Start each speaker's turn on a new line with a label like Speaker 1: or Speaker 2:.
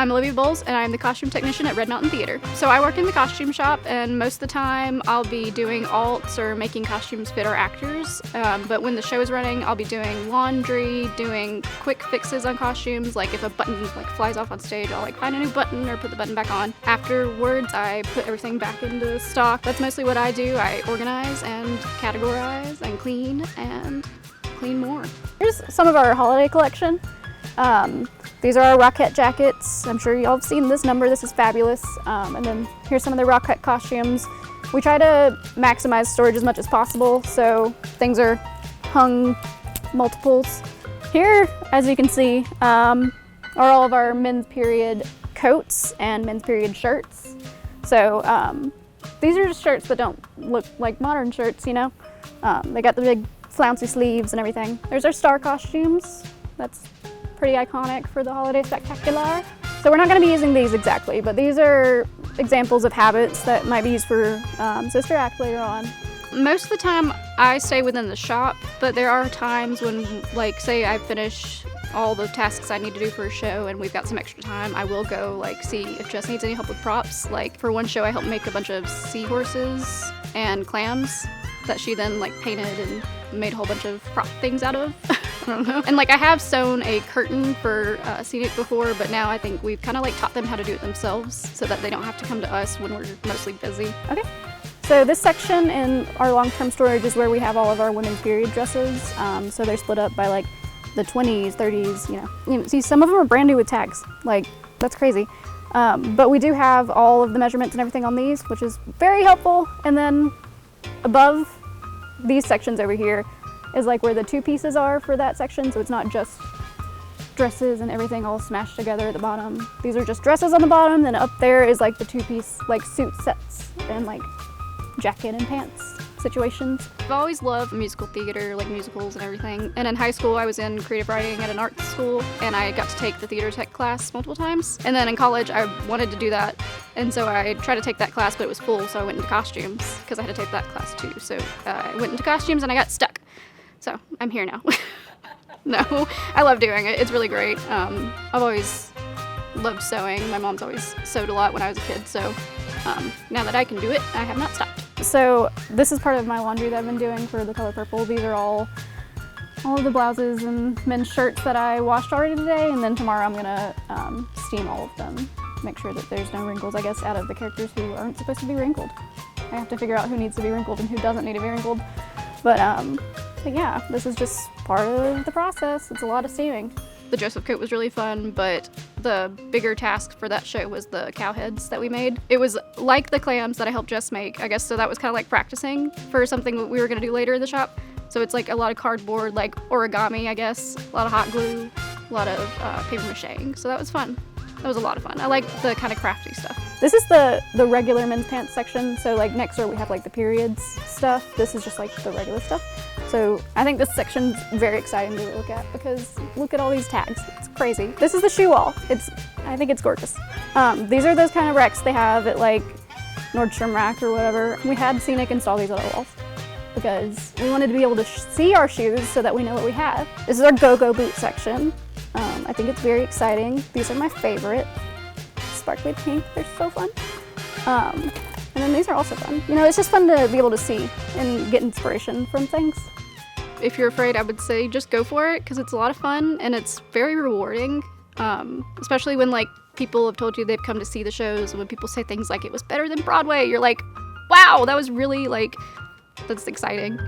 Speaker 1: I'm Olivia Bowles, and I'm the costume technician at Red Mountain Theater. So I work in the costume shop, and most of the time I'll be doing alts or making costumes fit our actors. But when the show is running, I'll be doing laundry, doing quick fixes on costumes. Like if a button flies off on stage, I'll find a new button or put the button back on. Afterwards, I put everything back into stock. That's mostly what I do. I organize and categorize and clean more. Here's some of our holiday collection. These are our Rockette jackets. I'm sure y'all have seen this number. This is fabulous. And then here's some of the Rockette costumes. We try to maximize storage as much as possible, so things are hung multiples. Here, as you can see, are all of our men's period coats and men's period shirts. So these are just shirts that don't look like modern shirts, you know? They got the big flouncy sleeves and everything. There's our star costumes. That's pretty iconic for the holiday spectacular. So we're not going to be using these exactly, but these are examples of habits that might be used for Sister Act later on. Most of the time I stay within the shop, but there are times when, say I finish all the tasks I need to do for a show and we've got some extra time, I will go see if Jess needs any help with props. For one show I helped make a bunch of seahorses and clams that she then painted and made a whole bunch of prop things out of. I don't know. And I have sewn a curtain for Scenic before, but now I think we've kind of taught them how to do it themselves so that they don't have to come to us when we're mostly busy. Okay. So this section in our long-term storage is where we have all of our women's period dresses. So they're split up by the 20s, 30s, you know. See, some of them are brand new with tags. That's crazy. But we do have all of the measurements and everything on these, which is very helpful. And then above these sections over here is where the two pieces are for that section, so it's not just dresses and everything all smashed together at the bottom. These are just dresses on the bottom, then up there is the two-piece suit sets and jacket and pants situations. I've always loved musical theater, musicals and everything. And in high school I was in creative writing at an art school, and I got to take the theater tech class multiple times. And then in college I wanted to do that, and so I tried to take that class, but it was full, so I went into costumes because I had to take that class too. So I went into costumes and I got stuck. So I'm here now. No, I love doing it. It's really great. I've always loved sewing. My mom's always sewed a lot when I was a kid, so now that I can do it, I have not stopped. So this is part of my laundry that I've been doing for the color purple. These are all of the blouses and men's shirts that I washed already today, and then tomorrow I'm gonna steam all of them. Make sure that there's no wrinkles, I guess, out of the characters who aren't supposed to be wrinkled. I have to figure out who needs to be wrinkled and who doesn't need to be wrinkled. But yeah, this is just part of the process. It's a lot of steaming. The Joseph coat was really fun, but the bigger task for that show was the cow heads that we made. It was like the clams that I helped Jess make, I guess, so that was kind of practicing for something that we were gonna do later in the shop. So it's a lot of cardboard, origami, I guess, a lot of hot glue, a lot of paper mache, so that was fun. That was a lot of fun. I like the kind of crafty stuff. This is the regular men's pants section, so next door we have the periods stuff. This is just the regular stuff. So I think this section's very exciting to look at because look at all these tags. It's crazy. This is the shoe wall. I think it's gorgeous. These are those kind of racks they have at Nordstrom Rack or whatever. We had Scenic install these on our walls because we wanted to be able to see our shoes so that we know what we have. This is our go-go boot section. I think it's very exciting. These are my favorite. Sparkly pink, they're so fun. And then these are also fun. You know, it's just fun to be able to see and get inspiration from things. If you're afraid, I would say just go for it because it's a lot of fun and it's very rewarding. Especially when people have told you they've come to see the shows, and when people say things like it was better than Broadway, you're wow, that was really that's exciting.